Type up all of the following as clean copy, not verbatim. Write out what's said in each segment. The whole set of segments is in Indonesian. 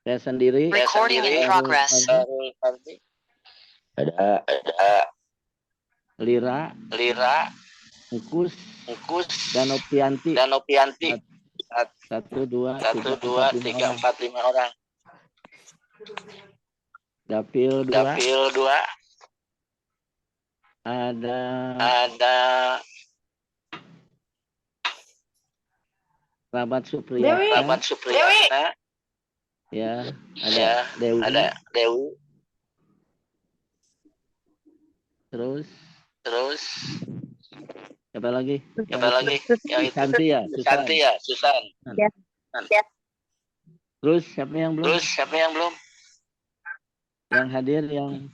Saya sendiri. Recording in progress. Ada Lira, Engkus, dan Opianti. 1, 2, 3, 4, 5 orang. Dapil 2. Ada Rahmat Supriyatna. Ya, ada Dewi. Terus siapa lagi? Yang Santi ya, Susan. Ya. Terus siapa yang belum? Yang hadir belum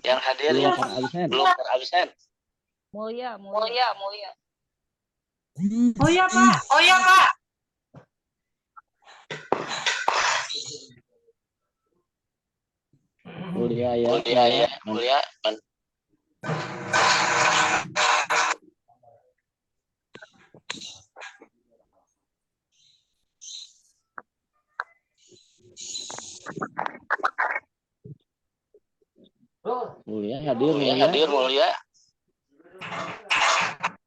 terabsen. Mulia. Oh ya Pak. Mulia ya. Mulia hadir Mulia.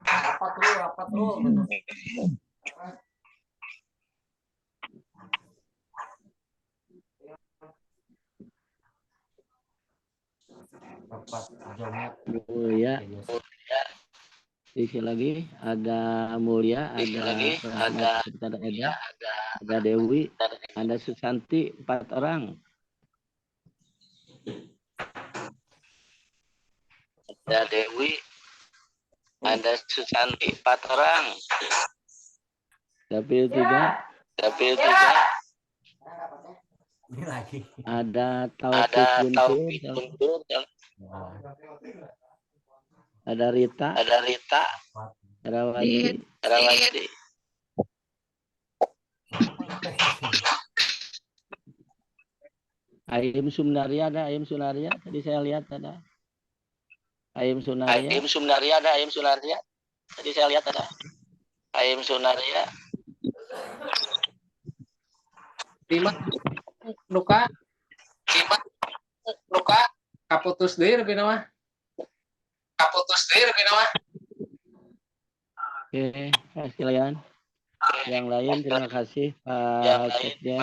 Rapat dulu. Mulia. Isi lagi ada Mulia, ada Rahmat, ada Eda, ada Dewi, ada Susanti, 4 orang. Ada Dewi, ada Susanti, 4 orang. Dapil 3. Ada Taufik Guntur. Ada Rita. Ada Wati. Ayim Sunaria ada. Tadi saya lihat ada. Ayim Sunaria. Tadi saya lihat ada. Ayim Sunaria. Luka kaputus deui lebih nama. Oke, sekalian. Yang lain terima kasih Pak Sekjen.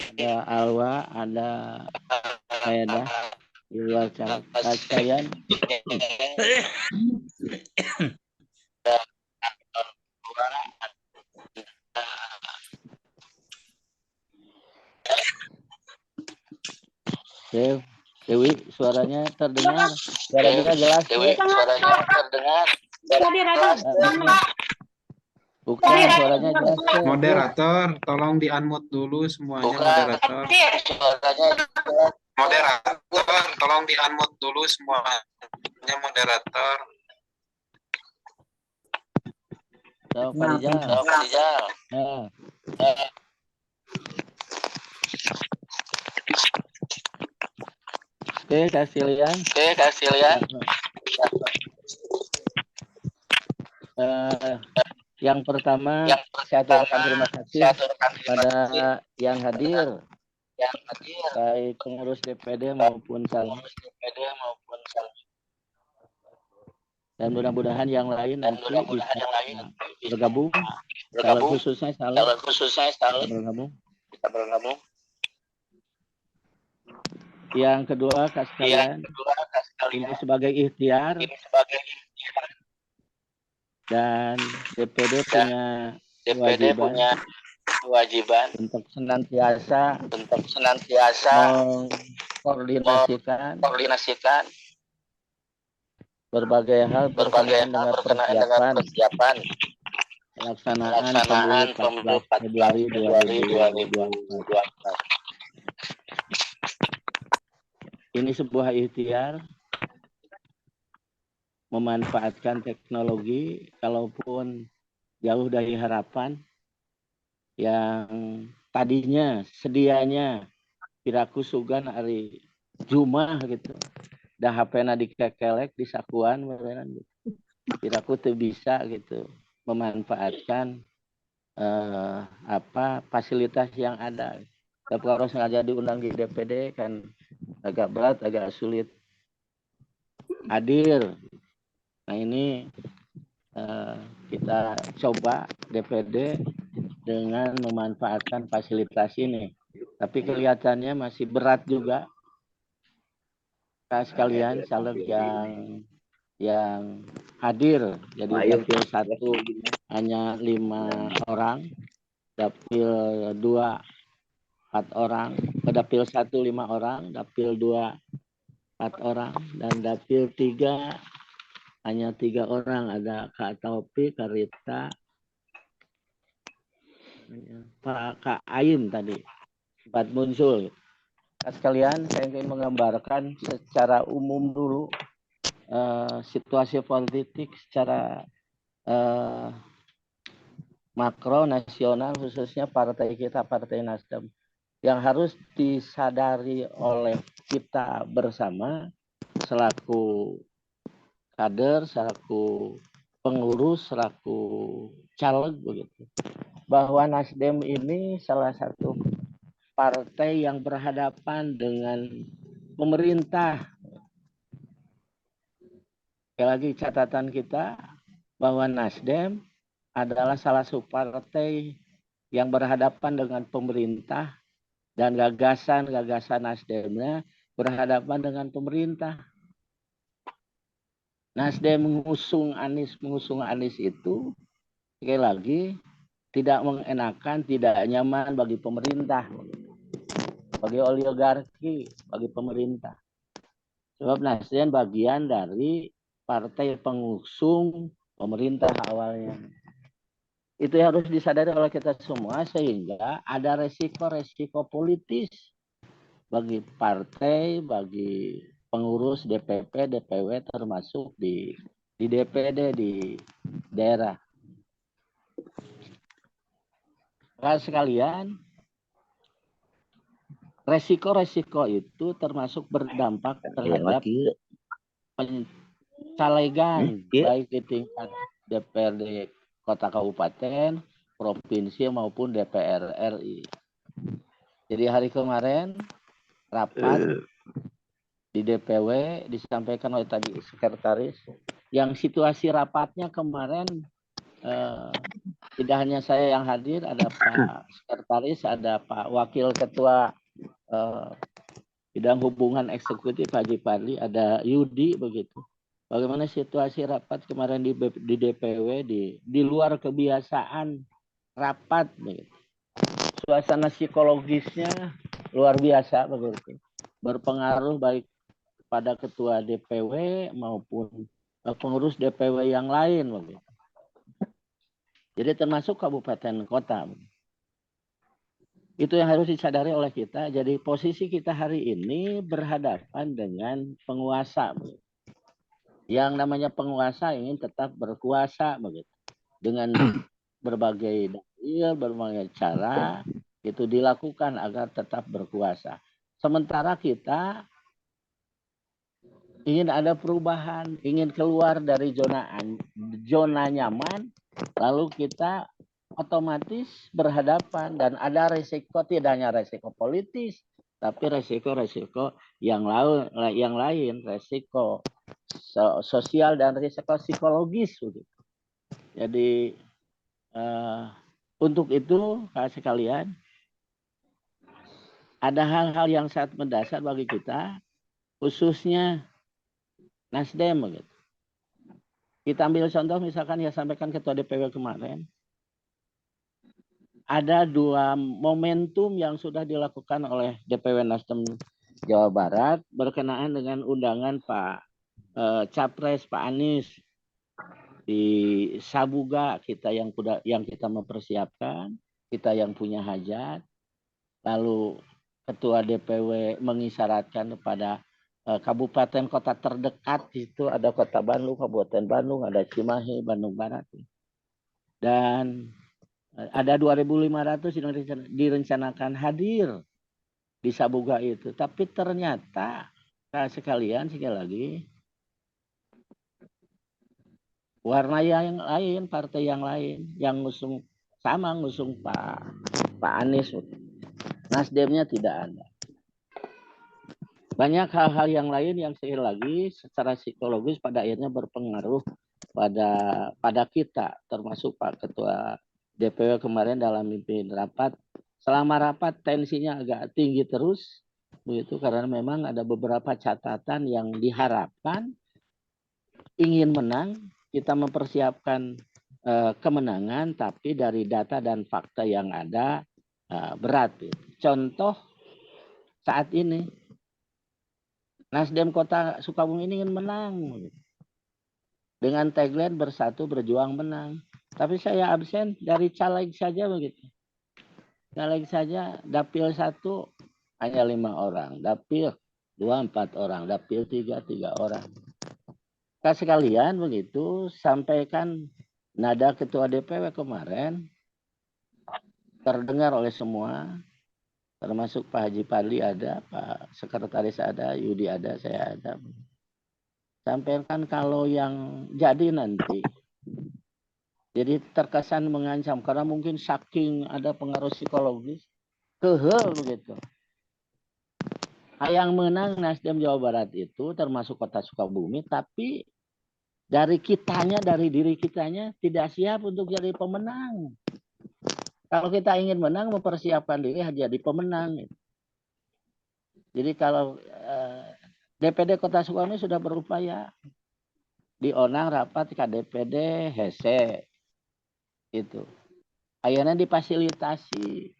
Ada Alwa, ada Eda di luar cara sekalian. Dewi, suaranya terdengar. Suaranya jelas. Bukan, suaranya jelas. Moderator, tolong di-unmute dulu semuanya. Moderator, tolong di-unmute dulu semuanya. Moderator. Pak Rijal. Oke, kasih lihat. Yang pertama, saya aturkan terima kasih pada yang hadir, baik pengurus DPD maupun caleg. Dan mudah-mudahan yang lain nanti bisa bergabung. Calon khususnya bergabung. Yang kedua, sekalian, ini sebagai ikhtiar dan DPD punya kewajiban untuk senantiasa mengkoordinasikan berbagai hal berkenaan dengan persiapan pelaksanaan pemilu 14 Februari 2024. Ini sebuah ikhtiar memanfaatkan teknologi kalaupun jauh dari harapan yang tadinya sedianya piraku sugan hari Jumat gitu. Dah HP-na dikekelek di sakuan beneran gitu. Piraku tuh bisa gitu memanfaatkan fasilitas yang ada. Tapi kalau sengaja diundang di DPD kan agak berat, agak sulit hadir. Nah ini kita coba DPD dengan memanfaatkan fasilitas ini. Tapi kelihatannya masih berat juga. Sekalian caleg yang hadir. Jadi dapil 1 hanya 5 orang, dapil 2 4 orang, dapil 1 5 orang, dapil 2 4 orang, dan dapil 3 hanya 3 orang. Ada Kak Taufik, Kak Rita, Kak Aim tadi sempat muncul. Sekalian saya ingin menggambarkan secara umum dulu situasi politik secara makro nasional, khususnya partai kita, Partai Nasdem. Yang harus disadari oleh kita bersama selaku kader, selaku pengurus, selaku caleg begitu, bahwa Nasdem ini salah satu partai yang berhadapan dengan pemerintah. Sekali lagi catatan kita bahwa Nasdem adalah salah satu partai yang berhadapan dengan pemerintah, dan gagasan Nasdemnya berhadapan dengan pemerintah. Nasdem mengusung Anies itu sekali lagi tidak mengenakan, tidak nyaman bagi pemerintah, bagi oligarki, bagi pemerintah. Sebab Nasdem bagian dari partai pengusung pemerintah awalnya. Itu harus disadari oleh kita semua, sehingga ada resiko-resiko politis bagi partai, bagi pengurus DPP, DPW, termasuk di DPD di daerah. Nah, sekalian, resiko-resiko itu termasuk berdampak terhadap pencalegan, baik di tingkat DPRD kota kabupaten, provinsi maupun DPR RI. Jadi hari kemarin rapat di DPW disampaikan oleh tadi sekretaris, yang situasi rapatnya kemarin tidak hanya saya yang hadir, ada Pak Sekretaris, ada Pak Wakil Ketua Bidang Hubungan Eksekutif Haji Fadli, ada Yudi begitu. Bagaimana situasi rapat kemarin di DPW di luar kebiasaan rapat begitu. Suasana psikologisnya luar biasa begitu. Berpengaruh baik pada ketua DPW maupun pengurus DPW yang lain begitu. Jadi termasuk kabupaten kota. Itu yang harus disadari oleh kita. Jadi posisi kita hari ini berhadapan dengan penguasa begitu. Yang namanya penguasa ingin tetap berkuasa begitu. Dengan berbagai dalil, berbagai cara itu dilakukan agar tetap berkuasa. Sementara kita ingin ada perubahan, ingin keluar dari zona nyaman, lalu kita otomatis berhadapan dan ada resiko, tidak hanya resiko politis, tapi resiko-resiko yang lain, resiko sosial dan risiko psikologis. Jadi untuk itu sekalian, ada hal-hal yang sangat mendasar bagi kita, khususnya Nasdem begitu. Kita ambil contoh misalkan yang sampaikan Ketua DPW kemarin, ada 2 momentum yang sudah dilakukan oleh DPW Nasdem Jawa Barat berkenaan dengan undangan Pak Capres Pak Anies di Sabuga, kita yang kita mempersiapkan, kita yang punya hajat. Lalu Ketua DPW mengisyaratkan kepada kabupaten kota terdekat, itu ada Kota Bandung, Kabupaten Bandung, ada Cimahi, Bandung Barat. Dan ada 2.500 yang direncanakan hadir di Sabuga itu. Tapi ternyata sekalian sekali lagi, warna yang lain, partai yang lain yang ngusung sama ngusung Pak Anies. Nasdemnya tidak ada. Banyak hal-hal yang lain yang sekali lagi secara psikologis pada akhirnya berpengaruh pada kita, termasuk Pak Ketua DPW kemarin dalam mimpin rapat. Selama rapat tensinya agak tinggi terus, begitu karena memang ada beberapa catatan yang diharapkan ingin menang, kita mempersiapkan kemenangan, tapi dari data dan fakta yang ada berat. Contoh saat ini Nasdem Kota Sukabumi ini ingin menang dengan tagline bersatu berjuang menang. Tapi saya absen dari caleg saja begitu. Caleg saja dapil 1 hanya 5 orang, dapil 2 4 orang, dapil 3 orang. Sekalian begitu sampaikan nada Ketua DPW kemarin terdengar oleh semua, termasuk Pak Haji Padli ada, Pak Sekretaris ada, Yudi ada, saya ada. Sampaikan kalau yang jadi nanti, jadi terkesan mengancam karena mungkin saking ada pengaruh psikologis, kehel begitu. Yang menang Nasdem Jawa Barat itu termasuk Kota Sukabumi, tapi dari kitanya, dari diri kitanya tidak siap untuk jadi pemenang. Kalau kita ingin menang, mempersiapkan diri jadi pemenang. Jadi kalau DPD Kota Sukabumi sudah berupaya di Onang rapat KDPD Hese itu, akhirnya difasilitasi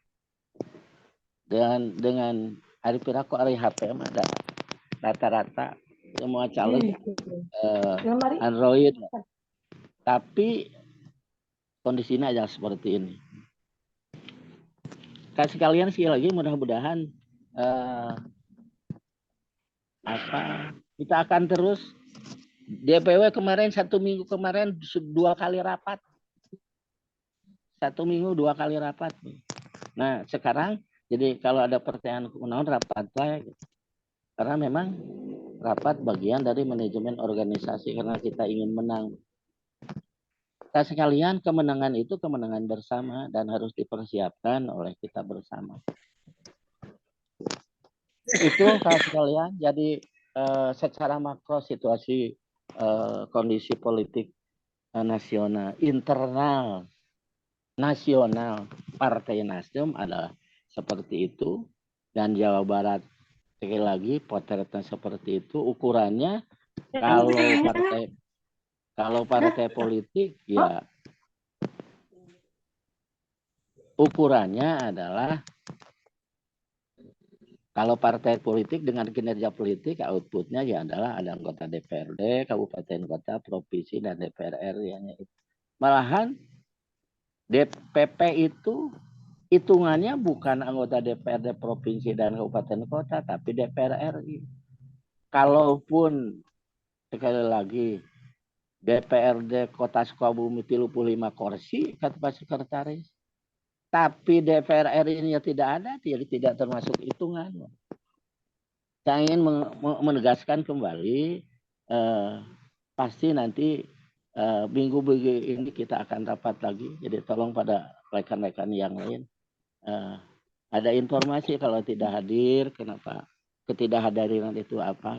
dengan hari piraku hari HPM ada rata-rata semua caleg Android, tapi kondisinya aja seperti ini. Kasih kalian sekali lagi mudah-mudahan kita akan terus. DPW kemarin 1 minggu kemarin 2 kali rapat. 1 minggu 2 kali rapat. Nah sekarang jadi kalau ada pertanyaan kemenangan rapat lah. Karena memang rapat bagian dari manajemen organisasi karena kita ingin menang. Kita sekalian kemenangan itu kemenangan bersama dan harus dipersiapkan oleh kita bersama. Itu sekalian jadi secara makro situasi kondisi politik nasional, internal nasional Partai Nasdem adalah seperti itu, dan Jawa Barat sekali lagi potretnya seperti itu. Ukurannya kalau partai politik ya ukurannya adalah kalau partai politik dengan kinerja politik outputnya ya adalah ada anggota DPRD, kabupaten kota, provinsi, dan DPR RI. Malahan DPP itu hitungannya bukan anggota DPRD provinsi dan kabupaten kota, tapi DPR RI. Kalaupun sekali lagi DPRD Kota Sukabumi 35 kursi kata Pak Sekretaris, tapi DPR RI-nya tidak ada, jadi tidak termasuk hitungan. Saya ingin menegaskan kembali, pasti nanti minggu ini kita akan rapat lagi. Jadi tolong pada rekan-rekan yang lain, ada informasi kalau tidak hadir, kenapa ketidakhadiran itu apa?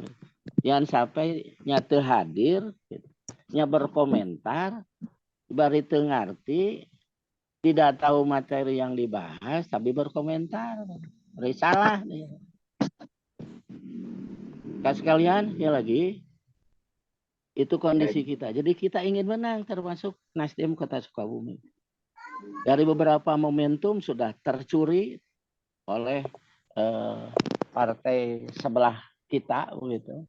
Jangan sampai nyata hadir, nya berkomentar, bari ngerti, tidak tahu materi yang dibahas, tapi berkomentar. Salah nih. Sekalian, ya lagi, itu kondisi kita. Jadi kita ingin menang, termasuk Nasdem Kota Sukabumi. Dari beberapa momentum sudah tercuri oleh partai sebelah kita, gitu.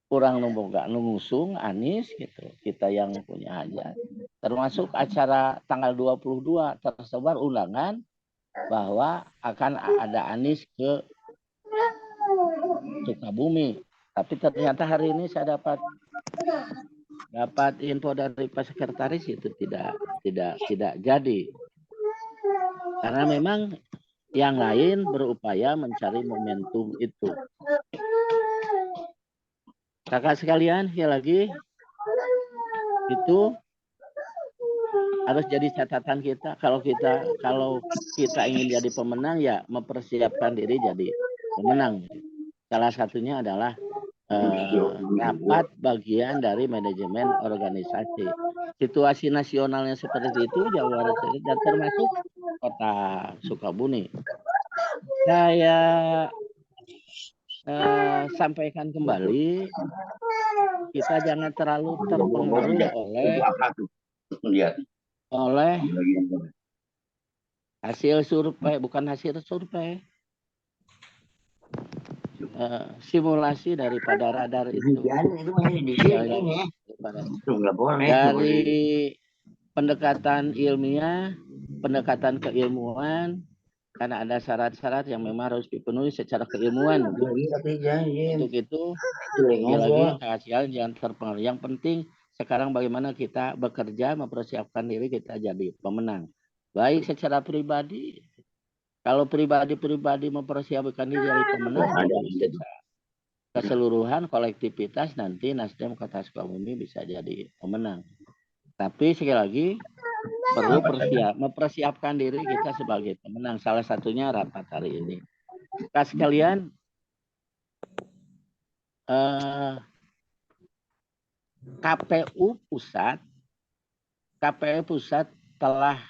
Kurang nggak ngusung Anies, gitu. Kita yang punya aja. Termasuk acara tanggal 22 tersebar undangan bahwa akan ada Anies ke Sukabumi. Tapi ternyata hari ini saya dapat info dari Pak Sekretaris itu tidak jadi. Karena memang yang lain berupaya mencari momentum itu. Kakak sekalian, ya lagi itu harus jadi catatan kita kalau kita ingin jadi pemenang ya mempersiapkan diri jadi pemenang. Salah satunya adalah rapat bagian dari manajemen organisasi. Situasi nasionalnya seperti itu Jawa Barat dan termasuk kota Sukabumi. Saya sampaikan kembali, kita jangan terlalu terpengaruh oleh hasil survei, bukan hasil survei, simulasi daripada radar itu. Dari pendekatan ilmiah, pendekatan keilmuan, karena ada syarat-syarat yang memang harus dipenuhi secara keilmuan. Untuk itu, lagi kasihan jangan terpengaruh. Yang penting sekarang bagaimana kita bekerja mempersiapkan diri kita jadi pemenang. Baik secara pribadi, kalau pribadi mempersiapkan diri jadi pemenang, keseluruhan kolektivitas nanti Nasdem Kota Sukabumi bisa jadi pemenang. Tapi sekali lagi perlu mempersiapkan diri kita sebagai pemenang. Salah satunya rapat hari ini. Sekalian, KPU Pusat telah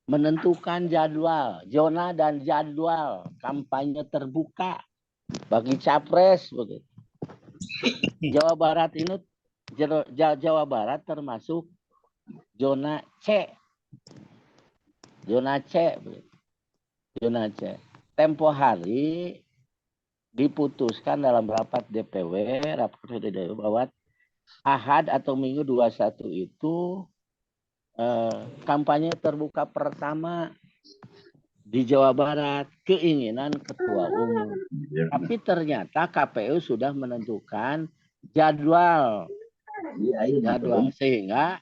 menentukan jadwal, zona dan jadwal kampanye terbuka bagi capres. Jawa Barat ini, Jawa Barat termasuk zona C. Zona C. Tempo hari diputuskan dalam rapat DPW, bahwa Ahad atau Minggu 21 itu kampanye terbuka pertama di Jawa Barat, keinginan ketua umum. Tapi ternyata KPU sudah menentukan jadwal sehingga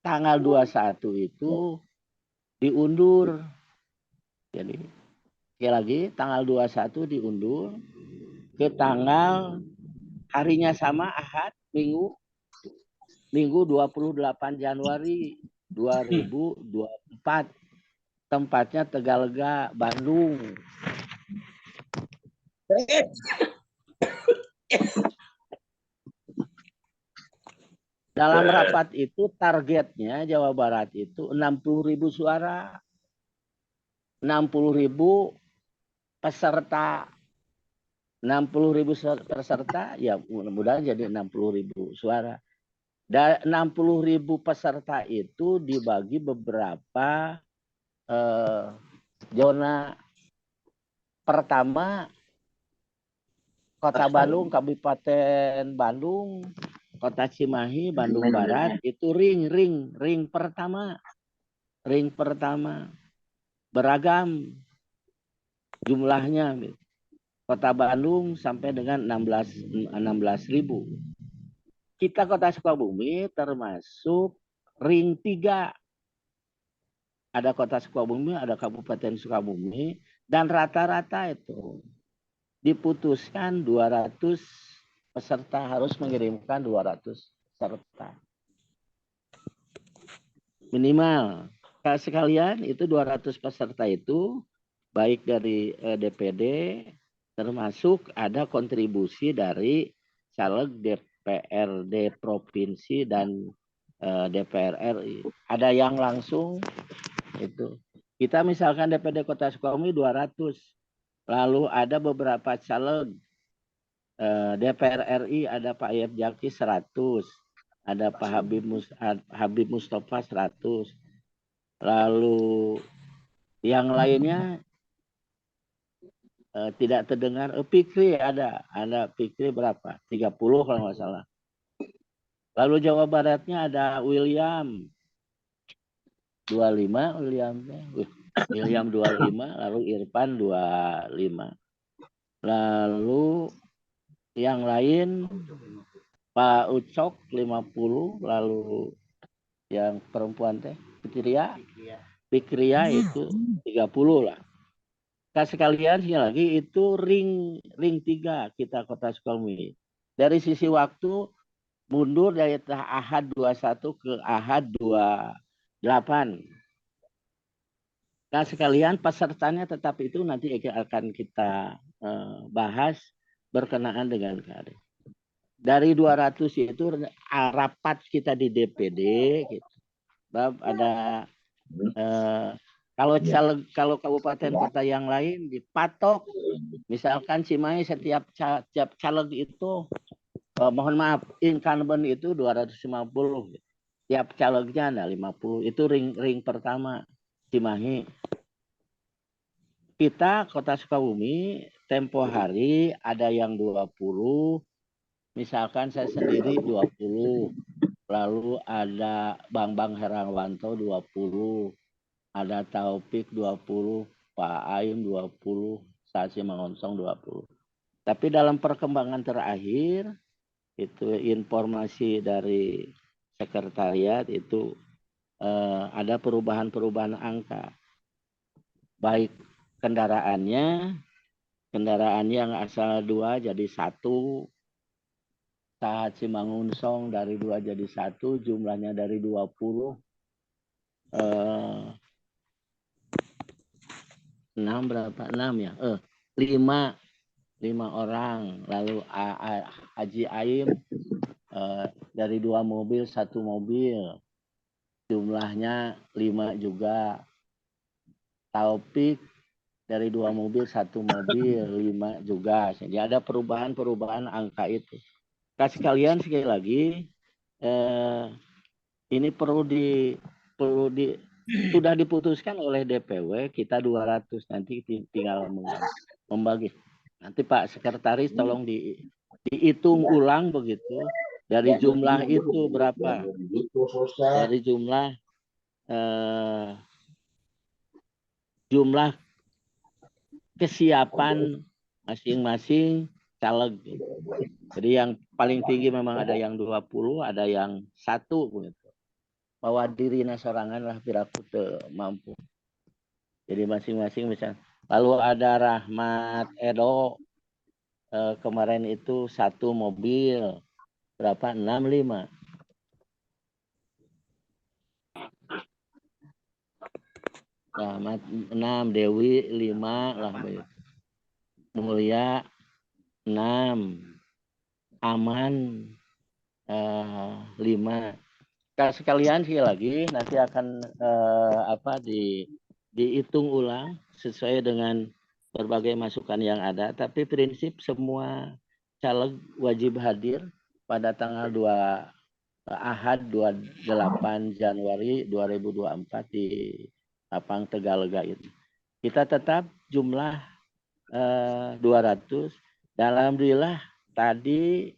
tanggal 21 itu diundur. Jadi sekali lagi tanggal 21 diundur ke tanggal harinya sama Ahad Minggu 28 Januari 2024. Tempatnya Tegalega, Bandung. Dalam rapat itu targetnya Jawa Barat itu 60.000 suara. 60.000 peserta. 60.000 peserta, ya mudah-mudahan jadi 60.000 suara. Dan 60.000 peserta itu dibagi beberapa zona. Pertama, Kota Bandung, Kabupaten Bandung, Kota Cimahi, Bandung Barat, itu ring pertama. Ring pertama. Beragam jumlahnya. Kota Bandung sampai dengan 16.000. Kita Kota Sukabumi termasuk ring 3. Ada Kota Sukabumi, ada Kabupaten Sukabumi, dan rata-rata itu diputuskan 200 peserta, harus mengirimkan 200 peserta. Minimal. Sekalian itu 200 peserta itu baik dari DPD, termasuk ada kontribusi dari caleg DPRD provinsi dan DPR RI. Ada yang langsung itu. Kita misalkan DPD Kota Sukabumi 200. Lalu ada beberapa caleg DPR RI, ada Pak Ayat Jaki 100. Ada Pak Habib Mustafa 100. Lalu yang lainnya tidak terdengar. Fikri ada Fikri berapa? 30 kalau nggak salah. Lalu Jawa Baratnya ada William 25, William 25, lalu Irfan 25. Lalu yang lain Pak Ucok 50, lalu yang perempuan teh Fikria itu 30 lah. Nah, sekalian sekali lagi itu ring 3 kita Kota Sukabumi. Dari sisi waktu mundur dari Ahad 21 ke Ahad 28. Nah sekalian pesertanya tetap itu nanti akan kita bahas berkenaan dengan KD. Dari 200 itu rapat kita di DPD gitu. Bab ada kalau kabupaten kota yang lain dipatok, misalkan Cimahi setiap caleg itu mohon maaf incumbent itu 250, tiap calegnya ada 50, itu ring pertama Cimahi. Kita Kota Sukabumi tempo hari ada yang 20, misalkan saya sendiri 20, lalu ada Bambang Herangwanto 20, ada Taufik 20, Pak Aim 20, Sasi Mangonsong 20. Tapi dalam perkembangan terakhir itu informasi dari sekretariat itu ada perubahan angka, baik kendaraan yang asal 2 jadi 1, saat Cimangunsong dari 2 jadi 1, jumlahnya dari 20 6 berapa 6 ya 5 orang, lalu Haji Aim dari 2 mobil 1 mobil, jumlahnya 5 juga. Taufik dari 2 mobil 1 mobil 5 juga. Jadi ada perubahan angka itu. Kasih kalian sekali lagi ini sudah diputuskan oleh DPW kita 200, nanti tinggal membagi. Nanti Pak Sekretaris tolong dihitung ulang begitu dari jumlah itu berapa, dari jumlah kesiapan masing-masing caleg. Jadi yang paling tinggi memang ada yang 20, ada yang 1 begitu. Bahwa dirinya sorangan lah piraku mampu. Jadi masing-masing bisa. Lalu ada Rahmat Edo kemarin itu 1 mobil berapa 65. Rahmat 6, Dewi 5 lah begitu. Mulia 6, Aman 5. Sekalian sekali lagi nanti akan dihitung ulang sesuai dengan berbagai masukan yang ada, tapi prinsip semua caleg wajib hadir pada tanggal 2 Ahad 28 Januari 2024 di Lapang Tegalega itu. Kita tetap jumlah 200. Dan alhamdulillah tadi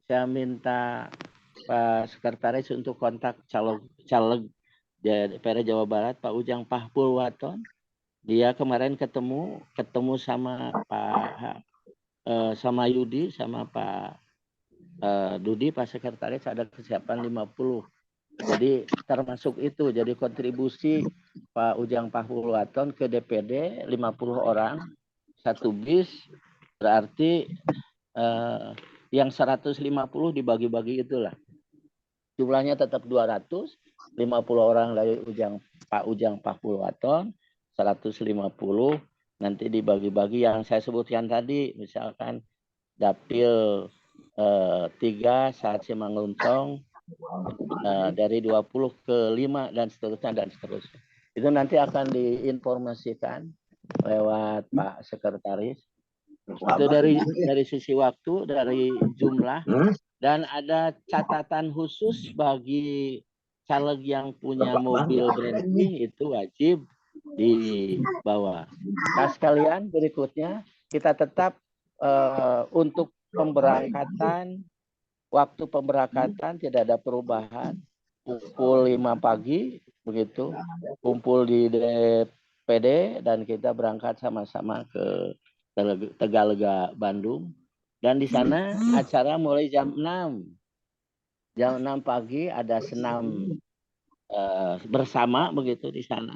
saya minta Pak Sekretaris untuk kontak caleg DPR Jawa Barat, Pak Ujang Pahpul Waton. Dia kemarin ketemu sama Pak sama Yudi, sama Pak Dudi, Pak Sekretaris ada kesiapan 50. Jadi termasuk itu, jadi kontribusi Pak Ujang Pahpul Waton ke DPD 50 orang, 1 bis, berarti yang 150 dibagi-bagi itulah. Jumlahnya tetap 200, 50 orang dari Pak Ujang Pahpul Waton, 150 nanti dibagi-bagi yang saya sebutkan tadi, misalkan Dapil 3 saat Simangunsong dari 20 ke 5 dan seterusnya. Itu nanti akan diinformasikan lewat Pak Sekretaris. Itu dari sisi waktu, dari jumlah, dan ada catatan khusus bagi caleg yang punya mobil branding itu wajib dibawa. Nah sekalian berikutnya kita tetap untuk pemberangkatan, waktu pemberangkatan tidak ada perubahan, pukul 5 pagi begitu, kumpul di DPD dan kita berangkat sama-sama ke Tegalega, Bandung. Dan di sana acara mulai jam 6. Jam 6 pagi ada senam bersama begitu di sana.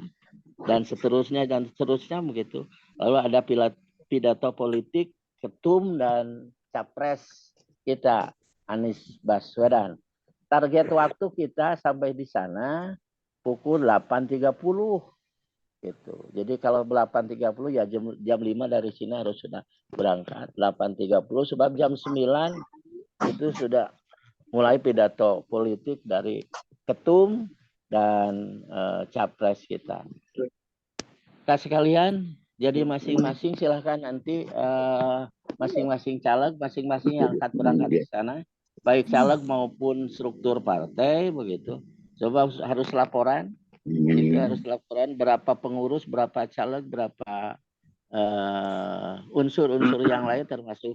Dan seterusnya begitu. Lalu ada pidato politik ketum dan capres kita Anies Baswedan. Target waktu kita sampai di sana pukul 8.30 gitu. Jadi kalau 8.30 ya jam 5 dari sini harus sudah berangkat. 8.30 sebab jam 9 itu sudah mulai pidato politik dari ketum dan capres kita. Kak sekalian, jadi masing-masing silahkan nanti masing-masing caleg, masing-masing yang akan berangkat ke sana, baik caleg maupun struktur partai begitu. Coba harus laporan, itu harus laporan berapa pengurus, berapa caleg, berapa unsur-unsur yang lain termasuk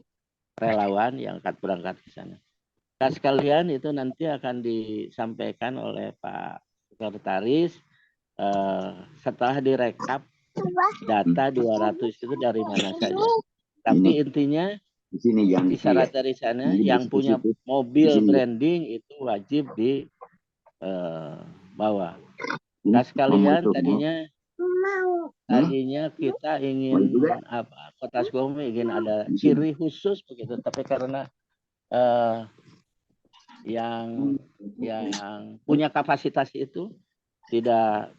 relawan yang akan berangkat ke sana. Kak sekalian itu nanti akan disampaikan oleh Pak Sekretaris setelah direkap data 200 itu dari mana saja. Tapi intinya Di sini yang isyarat dari sana yang punya mobil branding itu wajib di bawah. Nah sekalian tadinya kita ingin apa, Kota Sukabumi ingin ada ciri khusus begitu, tapi karena yang punya kapasitas itu tidak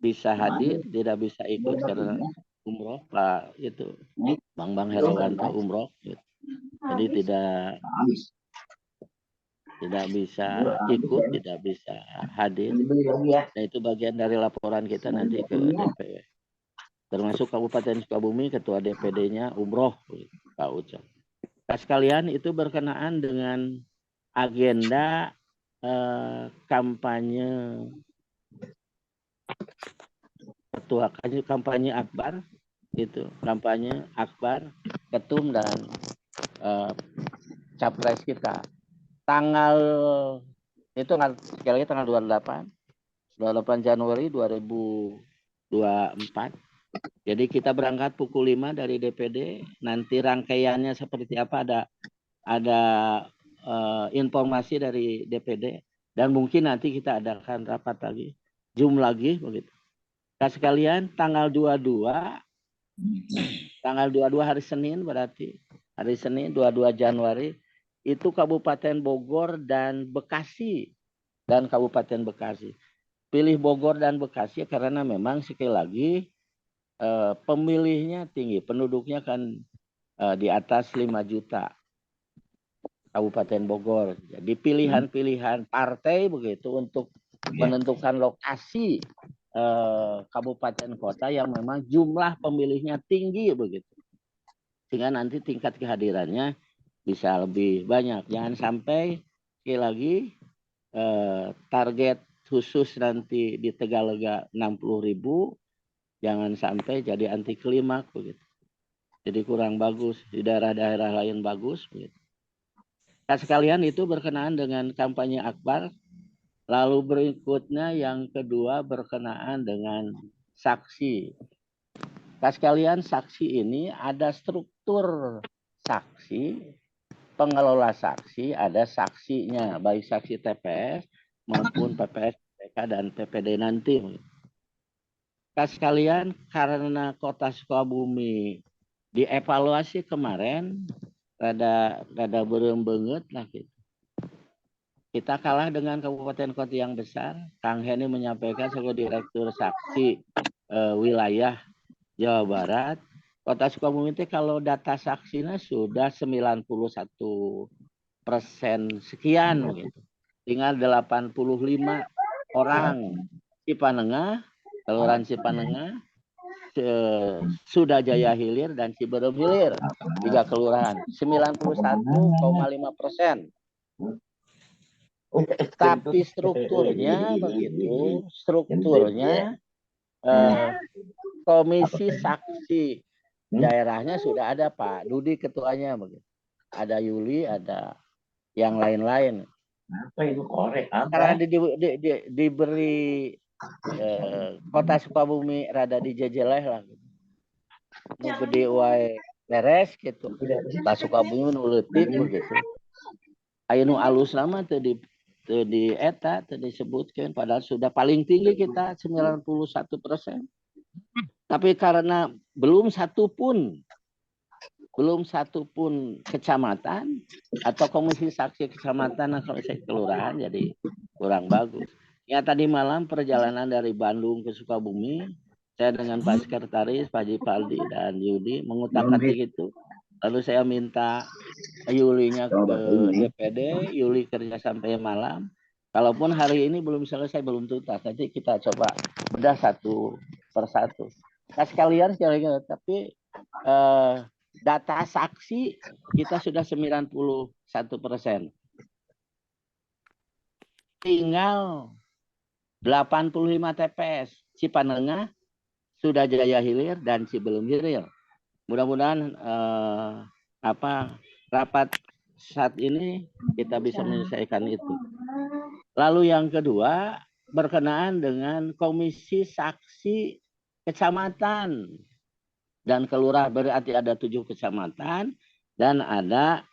bisa hadir, tidak bisa ikut karena umroh Pak itu Bang Herawanto umroh gitu. Jadi tidak bisa ikut, tidak bisa hadir. Nah itu bagian dari laporan kita nanti ke DPW. Termasuk Kabupaten Sukabumi ketua DPD-nya umroh Pak Ucok. Nah, sekalian itu berkenaan dengan agenda kampanye ketua kampanye akbar itu, kampanye akbar ketum dan capres kita. Tanggal itu sekali lagi tanggal 28 Januari 2024. Jadi kita berangkat pukul 5 dari DPD. Nanti rangkaiannya seperti apa ada informasi dari DPD dan mungkin nanti kita adakan rapat lagi, Zoom lagi begitu. Nah sekalian tanggal 22 hari Senin berarti hari Senin 22 Januari itu Kabupaten Bogor dan Bekasi dan Kabupaten Bekasi. Pilih Bogor dan Bekasi karena memang sekali lagi pemilihnya tinggi, penduduknya kan di atas 5 juta. Kabupaten Bogor. Jadi pilihan-pilihan partai begitu untuk menentukan lokasi kabupaten kota yang memang jumlah pemilihnya tinggi begitu. Sehingga nanti tingkat kehadirannya bisa lebih banyak. Jangan sampai sekali lagi target khusus nanti di Tegalega 60.000, jangan sampai jadi anti klimaks begitu. Jadi kurang bagus, di daerah-daerah lain bagus begitu. Nah, sekalian itu berkenaan dengan kampanye akbar. Lalu berikutnya yang kedua berkenaan dengan saksi. Nah, sekalian saksi ini ada struktur saksi, pengelola saksi, ada saksinya, baik saksi TPS maupun PPS, PPK dan PPD nanti. Nah, sekalian karena Kota Sukabumi dievaluasi kemarin rada berem banget lah gitu. Kita kalah dengan kabupaten kota yang besar. Kang Heni menyampaikan sebagai direktur saksi wilayah Jawa Barat, Kota Sukabumi itu kalau data saksinya sudah 91% sekian gitu. Tinggal 85 orang Cipanengah, Kelurahan Cipanengah, Sudah Jaya Hilir dan Ciberem Hilir, 3 kelurahan, 91,5%. Tapi strukturnya begitu, strukturnya komisi saksi daerahnya sudah ada Pak Dudi ketuanya begitu. Ada Yuli, ada yang lain-lain. Apa itu korek? Karena diberi Kota Sukabumi rada dijejeleh lah gitu. Mau gede wae beres gitu. Kota Sukabumi nuletik begitu. Ayo alus lama tuh di eta disebutkan padahal sudah paling tinggi kita 91%. Tapi karena belum satu pun belum satu pun kecamatan atau komisi saksi kecamatan atau kelurahan, jadi kurang bagus. Ya tadi malam perjalanan dari Bandung ke Sukabumi, saya dengan Pak Sekretaris, Pak Haji Paldi dan Yudi mengutak-atik itu. Lalu saya minta Yulinya ke DPD, Yuli kerja sampai malam. Kalaupun hari ini belum selesai, belum tuntas, nanti kita coba bedah satu persatu. Nah sekalian, tapi data saksi kita sudah 91%. Tinggal 85 TPS. Cipanengah, sudah Jaya Hilir dan Cibelum Hilir. Mudah-mudahan rapat saat ini kita bisa menyelesaikan itu. Lalu yang kedua berkenaan dengan komisi saksi kecamatan dan kelurahan, berarti ada 7 kecamatan dan ada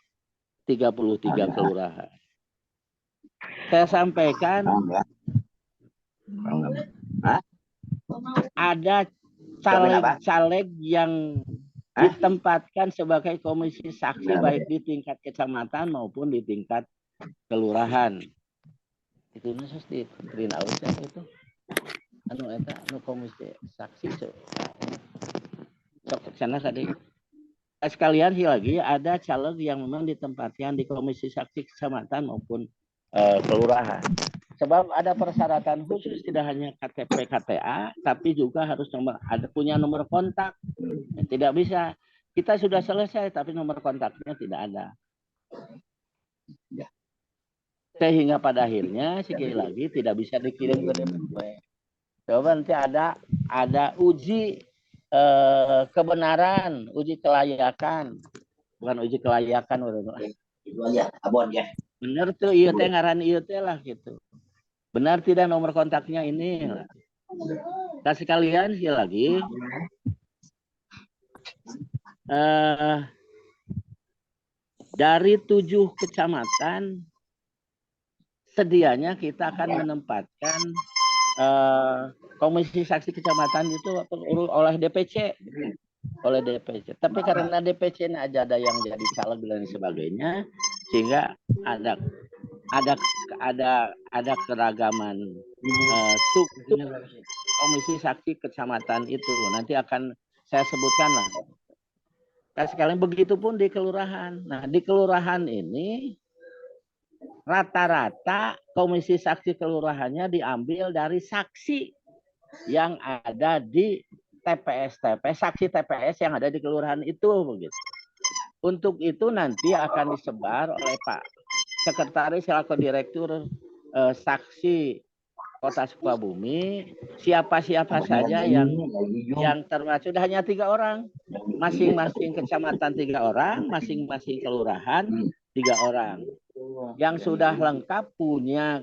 33 kelurahan. Saya sampaikan ada caleg-caleg yang ditempatkan sebagai komisi saksi baik di tingkat kecamatan maupun di tingkat kelurahan. Itu nusus di Greenhouse itu. Anu komisi saksi sok sana tadi. Sekalian lagi ada caleg yang memang ditempatkan di komisi saksi kecamatan maupun kelurahan. Sebab ada persyaratan khusus, tidak hanya KTP KTA, tapi juga harus punya nomor kontak. Tidak bisa kita sudah selesai tapi nomor kontaknya tidak ada. Sehingga pada akhirnya sekali lagi tidak bisa dikirim ke DPP. Coba nanti ada uji kebenaran, uji kelayakan, bukan uji kelayakan, Itu aja, abon ya. benar tuh iya teh ngaran iya teh lah gitu. Benar tidak nomor kontaknya ini. Nah sekalian sekali lagi dari 7 kecamatan sedianya kita akan menempatkan komisi saksi kecamatan itu oleh DPC. Tapi karena DPC ini aja ada yang jadi caleg dan sebagainya, sehingga ada keragaman struktur komisi saksi kecamatan itu. Nanti akan saya sebutkan lah. Nah, sekalian begitu pun di kelurahan. Nah, di kelurahan ini rata-rata komisi saksi kelurahannya diambil dari saksi yang ada di TPS, saksi TPS yang ada di kelurahan itu begitu. Untuk itu nanti akan disebar oleh Pak Sekretaris selaku Direktur Saksi Kota Sukabumi, siapa-siapa saja yang termasuk hanya 3 orang, masing-masing kecamatan 3 orang, masing-masing kelurahan 3 orang. Yang sudah lengkap punya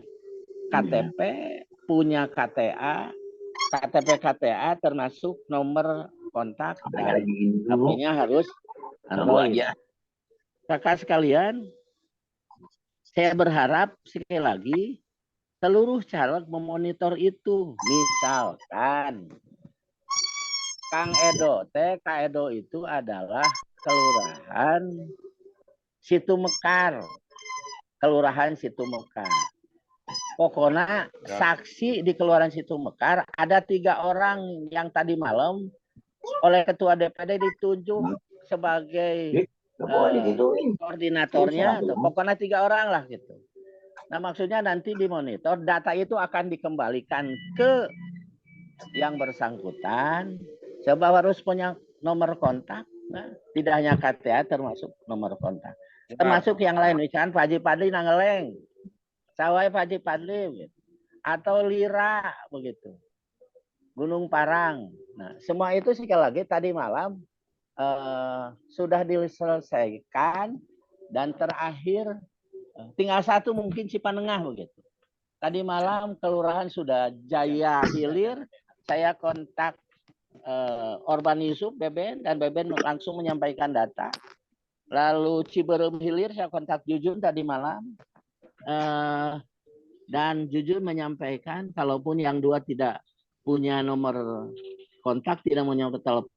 KTP, punya KTA, KTP KTA termasuk nomor kontak dan HP-nya harus Android. Kakak sekalian, saya berharap sekali lagi seluruh caleg memonitor itu. Misalkan Kang Edo, Kak Edo itu adalah kelurahan Situ Mekar. Kelurahan Situ Mekar. Pokoknya saksi di kelurahan Situ Mekar ada 3 orang yang tadi malam oleh Ketua DPD ditunjuk sebagai koordinatornya. Pokoknya 3 orang lah gitu. Nah maksudnya nanti dimonitor, data itu akan dikembalikan ke yang bersangkutan. Sebab harus punya nomor kontak, nah, tidak hanya KTA termasuk nomor kontak. Termasuk yang lain, misalkan Pak Haji Padli Nangeleng, Sawai Pak Haji Padli, gitu. Atau Lira, begitu. Gunung Parang. Nah semua itu sekali lagi tadi malam sudah diselesaikan dan terakhir tinggal 1 mungkin Cipanengah begitu. Tadi malam kelurahan sudah Jaya Hilir, saya kontak Orban Yusuf Beben dan Beben langsung menyampaikan data. Lalu Ciberem Hilir saya kontak Jujun tadi malam dan Jujun menyampaikan kalaupun yang 2 tidak punya nomor kontak, tidak punya telepon,